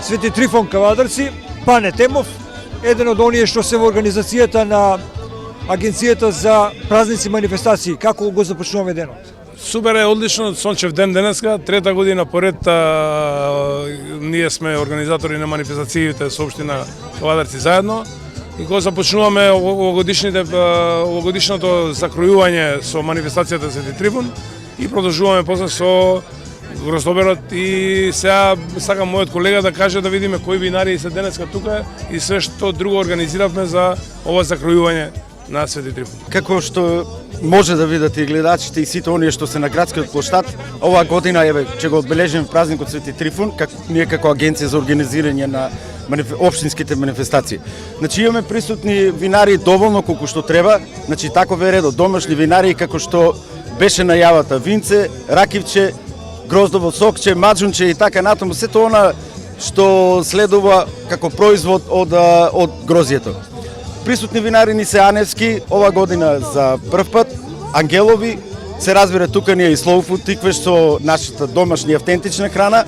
Свети Трифон Кавадарци, Пане Темов, еден од оние што се во организацијата на Агенцијата за празници и манифестации. Како го започнуваме денот? Супер е, одлично, сончев ден денеска, трета година поред ние сме организатори на манифестациите со општина Кавадарци заедно и го започнуваме овогодишното закројување со манифестацијата Свети Трифон и продолжуваме после со грозтоберот и сега сакам мојот колега да каже да видиме кои винари се денеска тука и све што друго организиравме за ова закројување на Свети Трифон. Како што може да видат и гледачите и сите оние што се на градскиот плоштад, оваа година ќе го одбележиме празникот Свети Трифон, ние како агенција за организирање на општинските манифестации. Значи имаме присутни винари доволно колку што треба, значи таков е редот, домашни винари како што беше најавата, винце, ракивче, гроздово сокче, маджунче и така натаму, сето она што следува како производ од грозјето. Присутни винари ни се аневски, ова година за прв пат, ангелови, се разбира тука ни е и slow food тиквеш со нашата домашна и автентична храна.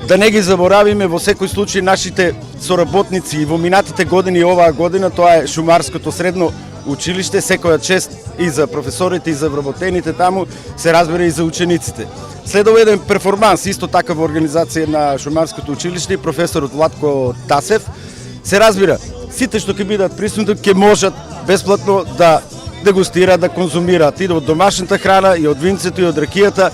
Да не ги заборавиме во секој случај нашите соработници и во минатите години и оваа година, тоа е Шумарското средно училиште, секоја чест и за професорите и за вработените таму, се разбира и за учениците. Следува еден перформанс, исто така во организација на Шумарското училиште, професорот Владко Тасев. Се разбира, сите што ќе бидат присутни ќе можат бесплатно да дегустираат, да конзумираат и од домашната храна, и од винцето, и од ракијата.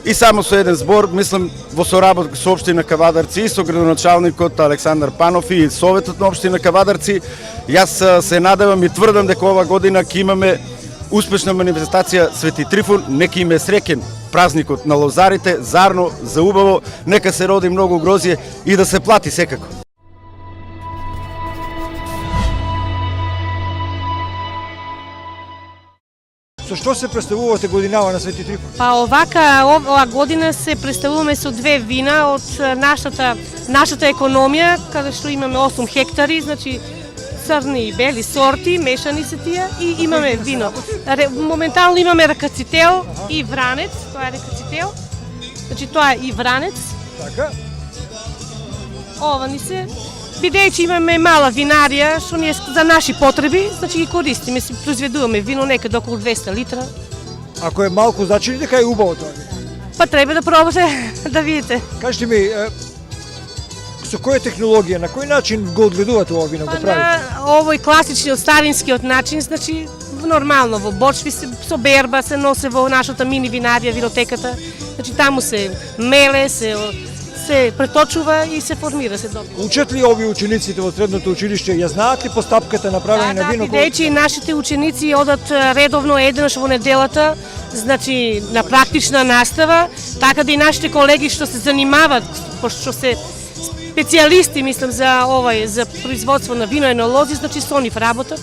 И само со еден збор, мислам, во соработка со општина Кавадарци и со градоначалникот Александар Панов и Советот на општина Кавадарци, јас се надевам и тврдам дека ова година ќе имаме успешна манифестација Свети Трифон, нека им е среќен празникот на лозарите, зарно, за убаво, нека се роди многу грозје и да се плати секако. Со што се представувате годинава на Свети Трифон? Па оваа година се представуваме со две вина од нашата економија, каде што имаме 8 хектари, значи црни и бели сорти, мешани се тие и имаме вино. Моментално имаме ракацител и вранец, тоа е ракацител. Значи тоа е и вранец. Така. Ова ни се бидејќи имаме мала винарија, што ние за наши потреби, значи ги користиме, си произведуваме вино некаде околу 200 литра. Ако е малку, значи ли дека е убаво тоа? Па треба да пробате да видите. Кажете ми, со која технологија, на кој начин го одгледувате ова вино, го правите? Овој класичниот старинскиот начин, значи нормално во бочви со берба се носе во нашата мини винарија, винотеката. Значи таму се меле, се преточува и се формира се добро. Учат ли овие учениците во средното училиште, ја знаат ли постапката на правење на вино? Да, бидејќи нашите ученици одат редовно еднаш во неделата, значи на практична настава, така да и нашите колеги што се занимаваат, пошто се специјалисти, мислам, за производство на вино и енолози, значи со нив работат.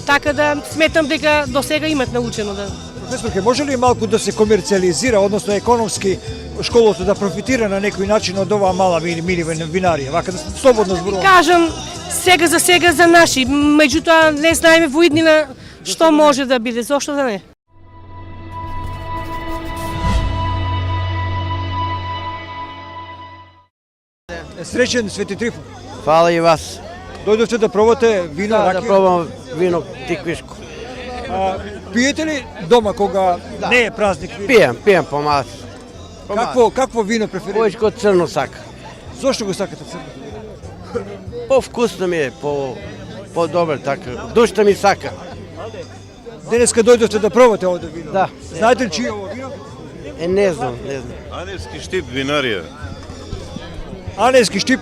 Така да сметам дека до сега имат научено да. Професорке, може ли малку да се комерцијализира, односно економски школото да профитира на некој начин од оваа мала мини винарија, вака да слободно зборувам? Кажам, сега за наши, меѓутоа не знаеме во иднина што може да биде, зошто да не? Среќен Свети Трифон. Фала и вас. Дојдовте да пробате вино, ракија? Да пробам вино тиквишко. Пиете ли дома кога не е празник? Пием помалку. Какво вино преферирате? Повеќе црно сака. Зошто го сакате црно? Повкусно ми е, по-добро така. Душта ми сака. Денеска дојдовте да пробате овде вино? Да. Знаете ли чие ово вино? Не знам. Аневски штип винарија. Аневски штип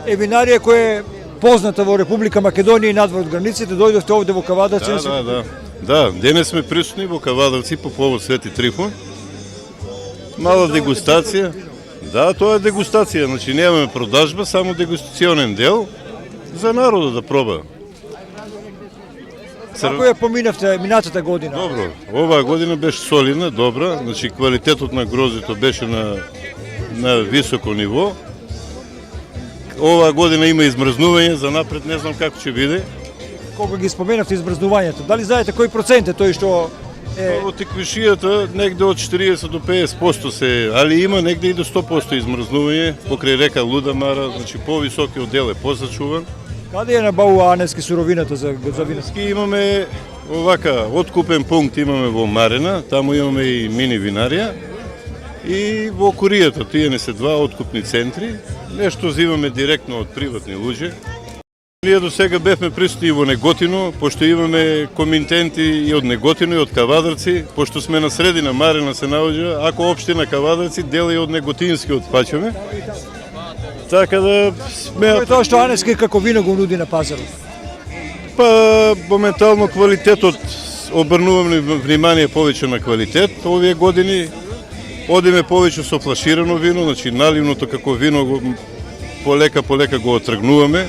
е винарија која е позната во Република Македонија и надвор од границите. Дојдовте овде во Кавадарци. Да, денес сме присутни во Кавадарци по повод Свети Трифон. Мала дегустација. Да, тоа е дегустација, значи немаме продажба, само дегустационен дел за народот да проба. Како ја поминавте минатата година? Добро, оваа година беше солидна, добра, значи квалитетот на грозето беше на високо ниво. Оваа година има измрзнување, за напред не знам како ќе биде. Кога ги споменавте измрзнувањето, дали знаете кој процент е тој што Во теквишијата негде од 40 до 50% се, али има негде и до 100% измрзнување покрај река Луда Мара, значи повисокиот дел е позачуван. Каде ја набавува Анески суровината за вино? Имаме овака откупен пункт имаме во Марена, таму имаме и мини винарија и во Куријата, тие не се два откупни центри, нешто зимаме директно од приватни луѓе. Ние до сега бевме присутни и во Неготино, пошто имаме комитенти и од Неготино и од Кавадарци, пошто сме на средина Марена се наоѓа, ако општина Кавадарци дела и од Неготинскиот паќаме. Така да сме... Тоа е тоа што Анески како вино го нуди на пазарот. Па, моментално квалитетот, обрнуваме внимание повеќе на квалитет овие години. Одиме повеќе со флаширано вино, значи наливното како вино го, полека го отргнуваме.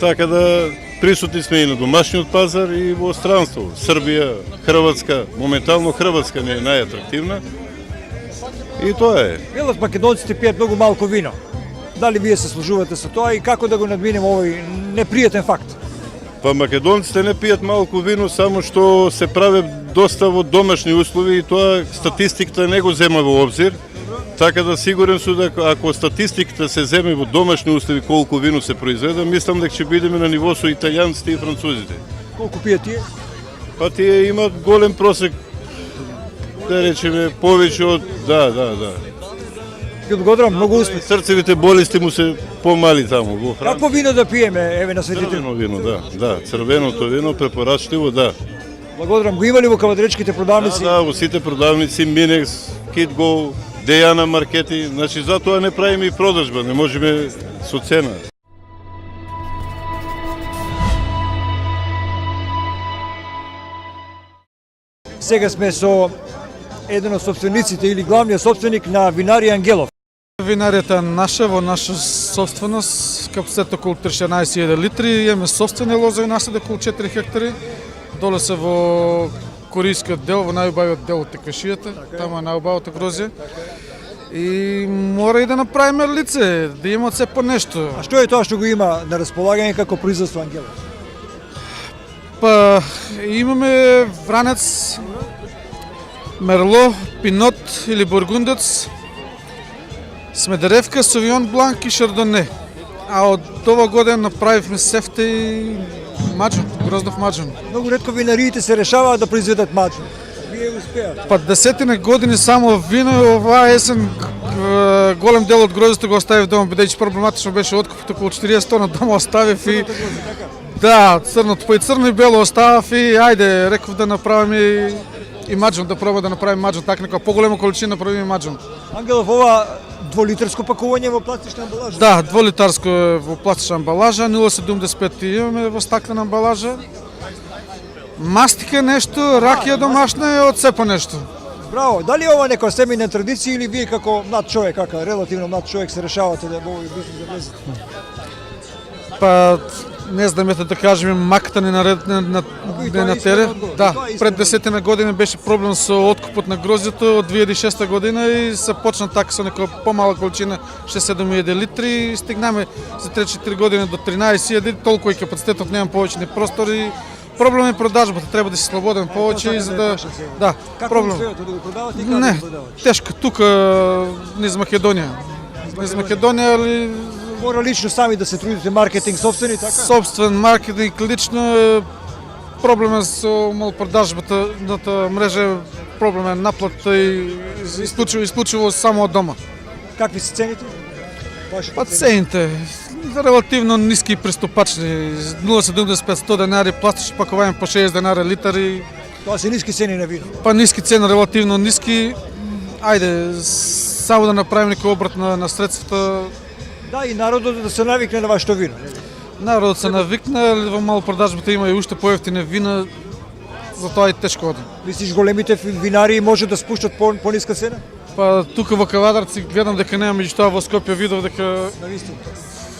Така да присутни сме и на домашниот пазар и во странство. Србија, Хрватска, моментално Хрватска не е најатрактивна. И тоа е. Велат македонците пијат многу малку вино. Дали вие се служувате со тоа и како да го надминеме овој непријатен факт? Па македонците не пијат малку вино, само што се прави доста во домашни услови и тоа статистиката не го зема во обзир. Така да сигурен сум дека ако статистиката се земе во домашни услови колку вино се произведе, мислам дека ќе бидеме на ниво со италијанците и французите. Колку пијат тие? Па тие имат голем просек, да речеме, повеќе од... Да. Ви благодарам, многу успех. Срцевите болести му се помали таму во Франција. Какво вино да пиеме, еве на светите? Црвено вино, да. Црвеното вино препорачливо, да. Благодарам. Го има ли во кавадречките продавници? Да, во сите продавници, Минекс, Китго, Дејана маркети, значи затоа не правиме и продажба, не можеме со цена. Сега сме со еден од собствениците или главниот собственик на винарија Ангелов. Винаријата е наша, во наша собственост, капацитет околу 14.000 литри, имаме собствени лозови насади околу 4 хектари, доле се во Коријскиот дел, во најубавиот дел од теквишијата, таму е најубавата грозија. И мора и да направиме лице, да има се по нешто. А што е тоа што го има на располагање како производство Ангелов? Па имаме вранец, мерло, пинот или бургундец, смедеревка, совион бланк и шардоне. А од ова година направивме сефте и маџун, гроздов маџун. Многу ретко винариите се решаваат да произведат маџун. Вие успеат. Па 10 години само вино, оваа есен голем дел од гроздото го оставив дома, бидејќи проблематично беше откупот околу 40 тона, дома оставив и да, црното, па и црно и бело оставав и ајде, реков да направиме и маџун, да проба да направиме маџун, така нека поголема количина направиме маџун. Ангелов, ова дволитрско пакување во пластична амбалажа? Да, 2-литарско е во пластична амбалажа, 0,75 имаме во стаклена амбалажа. Мастика нешто, ракија домашна е од се по нешто. Браво, дали ова некоја семејна традиција или вие како млад човек, како релативно млад човек се решавате да во овој бизнис да влезете? Па не знам ете да кажеме маката не на тере. Да, пред 10 години беше проблем со откупот на гроздјето од 2006 година и се почна така со некоја помала количина 6-7 литри и стигнаме за 3-4 години до 13 толку и капацитетот нема повеќе простори. Проблем е продажбата, треба да си слободен повеќе и за да да, проблем. Како да го продавате и како да Не, го продавате? тешко тука низ Македонија. Низ Македонија, али Мора лично сами да се трудите маркетинг собствени, така? собствен маркетинг лично е проблем со малопродажбата на мрежа, проблем е наплата и исклучиво само од дома. Какви се цените? Вашите Па цени? цените релативно ниски и приступачни, 0,75-100 денари, пластично пакување по 60 денари литар и Тоа се ниски цени на вино. па ниски цена, релативно ниски. Ајде, само да направим некој обрат на средствата. Да, и народот да се навикне на вашето вино. Народот се навикна, во малопродажбата има и уште поевтини вина, затоа и тешко оди. Мислиш големите винари може да спуштат по ниска цена? Па тука во Кавадарци гледам дека нема, меѓутоа во Скопје видов дека Навистина.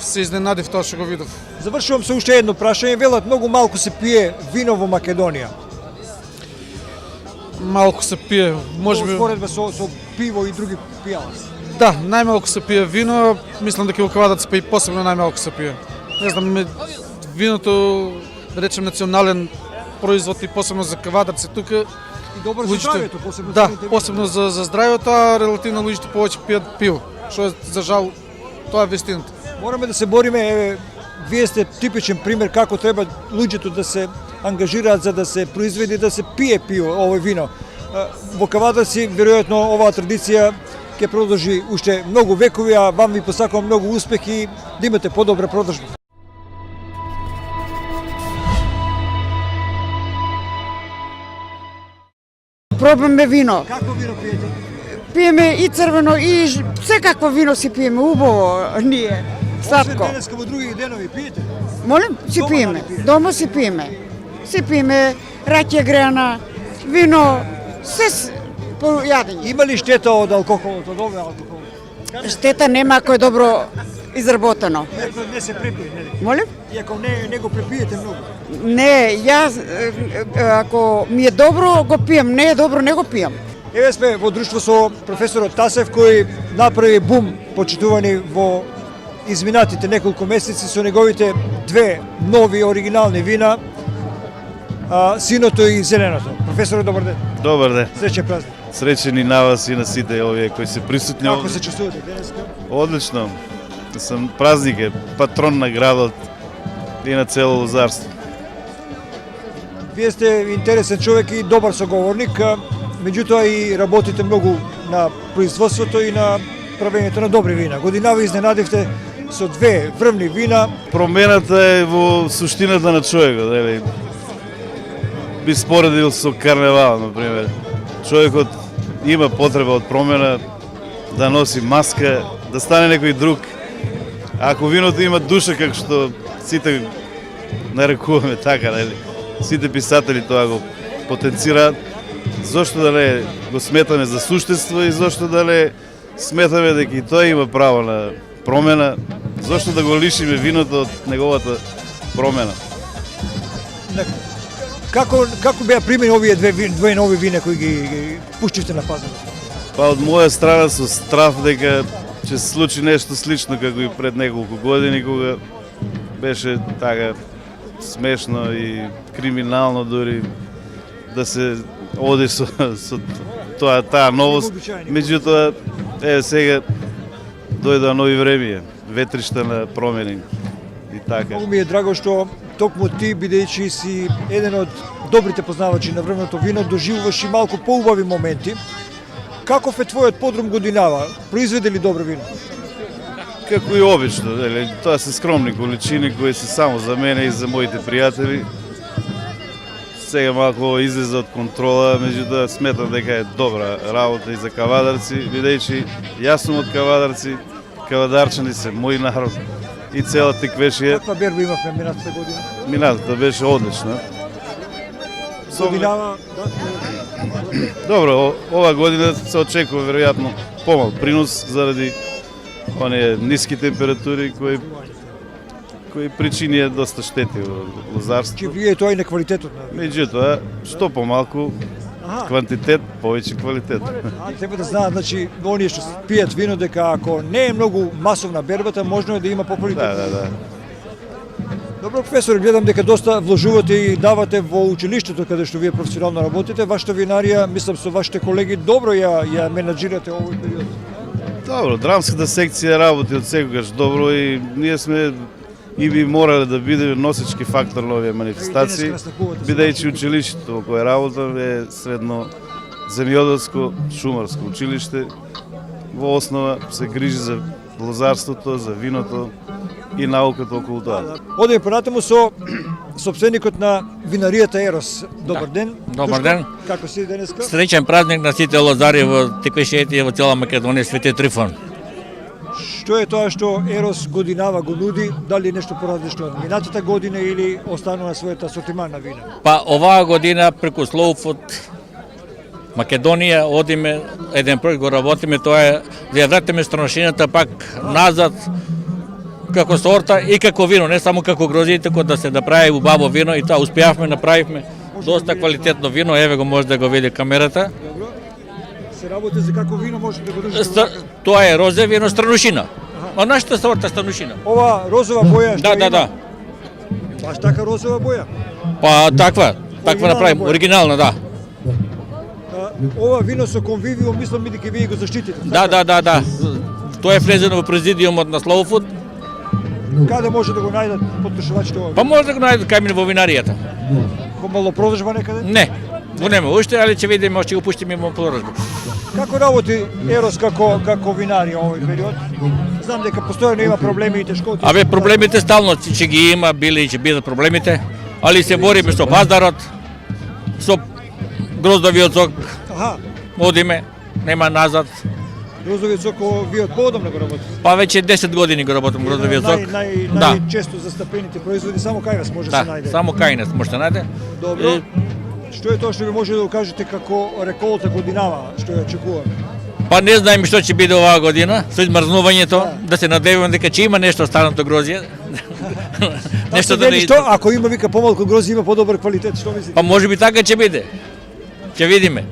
се изненадив тоа што го видов. Завршувам со уште едно прашање. Велат многу малку се пие вино во Македонија. Малку се пие, можеби. Споредба со пиво и други пијалаци. Да, најмалку се пие вино, мислам дека во Кавадарци па и посебно најмалку се пие. Не знам, виното, да речем национален производ и посебно за кавадарци тука. И добро за Луѓето- здравјето, посебно Да, црните вина. посебно за здравјето, а релативно луѓето повеќе пијат пиво, што е за жал тоа е вистината. Мораме да се бориме, еве, вие сте типичен пример како треба луѓето да се ангажираат за да се произведе да се пие пиво, ово вино. Во Кавадарци веројатно оваа традиција ќе продолжи уште многу векови, а вам ви посакувам многу успех и да имате подобра продржба. Пробаме вино. Какво вино пиете? Пиеме и црвено, и секакво вино си пиеме, убаво ние, сладко. Освен денеска во други денови пиете? Молим, си Дома пиеме. ли пиете? Дома си пиеме. Си пиеме раќа греана, вино, се по јадење. Има ли штета од алкохолот, од овој алкохол? Штета нема ако е добро изработено. Иако не се препие, нели? Молим? Иако не го препиете многу. Не, јас ако ми е добро го пием, не е добро не го пием. Еве сме во друштво со професорот Тасев кој направи бум почитувани во изминатите неколку месеци со неговите две нови оригинални вина, синото и зеленото. Професорот, добар ден. Добар ден. Среќен празник. Среќен и на вас и на сите овие кои се присутни Како овде. се чувствувате денеска? Одлично. Сам празник е, патрон на градот и на цело Лозарство. Вие сте интересен човек и добар соговорник, меѓутоа и работите многу на производството и на правењето на добри вина. Годинава изненадивте со две врвни вина. Промената е во суштината на човекот, нели? Би споредил со карневал, например. Човекот има потреба од промена, да носи маска, да стане некој друг. Ако виното има душа, како што сите нарекуваме така, нели? Сите писатели тоа го потенцираат, зошто да не го сметаме за суштество и зошто да не сметаме дека и тој има право на промена, зошто да го лишиме виното од неговата промена. Како беа примени овие две нови вина кои ги пуштивте на пазарот? Па од моја страна со страв дека ќе се случи нешто слично како и пред неколку години кога беше така смешно и криминално дури да се оди со таа новост. Меѓутоа, сега дојдоа нови времиња, ветришта на промени и така. Многу ми е драго што токму ти, бидејќи си еден од добрите познавачи на врвното вино, доживуваш и малку поубави моменти. Каков е твојот подрум годинава? Произведе ли добро вино? Како и обично, нели, тоа се скромни количини кои се само за мене и за моите пријатели. Сега малку излезе од контрола, меѓутоа сметам дека е добра работа и за кавадарци, бидејќи јас сум од кавадарци, кавадарчани се мој народ и цела Теквешија. Каква берба имавме минатата година? Минатата беше одлична. Годинава, Добро, ова година се очекува веројатно помал принос заради оние ниски температури кои причинија доста штети во ќе лозарство. влие тоа и на квалитетот на. Меѓутоа, што помалку квантитет, повеќе квалитет. Треба да знаат, значи, оние што пијат вино, дека ако не е многу масовна бербата, можно е да има поквалитет. Да. Добро, професор, гледам дека доста вложувате и давате во училиштето каде што вие професионално работите. Вашата винарија, мислам со вашите колеги, добро ја менаџирате овој период. Добро, драмската секција работи од секогаш добро и ние сме и би морале да бидеме носечки фактор на овие манифестации, бидејќи училиштето во кое работам е средно земјоделско шумарско училиште. Во основа се грижи за лозарството, за виното и науката околу тоа. Одеме понатаму со собственикот на винаријата Ерос. Добар ден. Добар ден. Како си денеска? Среќен празник на сите лозари во Теквешијата и во цела Македонија, Свети Трифон. Што е тоа што Ерос годинава го нуди? Дали е нешто поразлично од минатата година или останува својата асортиман на вина? Па оваа година преку Слоуф од Македонија одиме еден проект го работиме, тоа е да ја вратиме страношината пак назад како сорта и како вино, не само како грозди, туку да се направи убаво вино и тоа успеавме, направивме доста квалитетно вино, еве го може да го види камерата. Добро. Се работи за како вино може да го држите? Тоа е розе вино странушина. А нашата сорта странушина. Ова розова боја што Да. Баш така розова боја? Па таква. таква направим, боја. оригинална, да. Ова вино со конвивиум, мислам дека вие го заштитите. Да. Тоа е влезено во президиумот на Slow Food. Каде може да го најдат потрошувачите ова? Па може да го најдат кај мене во винаријата. Во малопродажба некаде? Не, го нема уште, али ќе видиме, ќе го пуштиме во продажба. Како работи Ерос како винарија овој период? Знам дека постојано има проблеми и тешкоти. Абе, проблемите стално ќе ги има, били и ќе бидат проблемите, али се бориме со пазарот, со гроздовиот сок, Аха, одиме, нема назад. гроздовиот сок вие од поодамна го работите. Па веќе 10 години го работам гроздовиот сок. Да, Најчесто застапените производи само кај вас може да се да, најде. само кај нас може да најде. Добро. Што е тоа што ви може да го кажете како реколта годинава, што ја очекуваме? Па не знаеме што ќе биде оваа година, со измрзнувањето, да се надеваме дека ќе има нешто останато грозје. Нешто да не... Што, ако има вика помалку грозје, има подобар квалитет, што мислите? Па може би така ќе биде. Ќе видиме.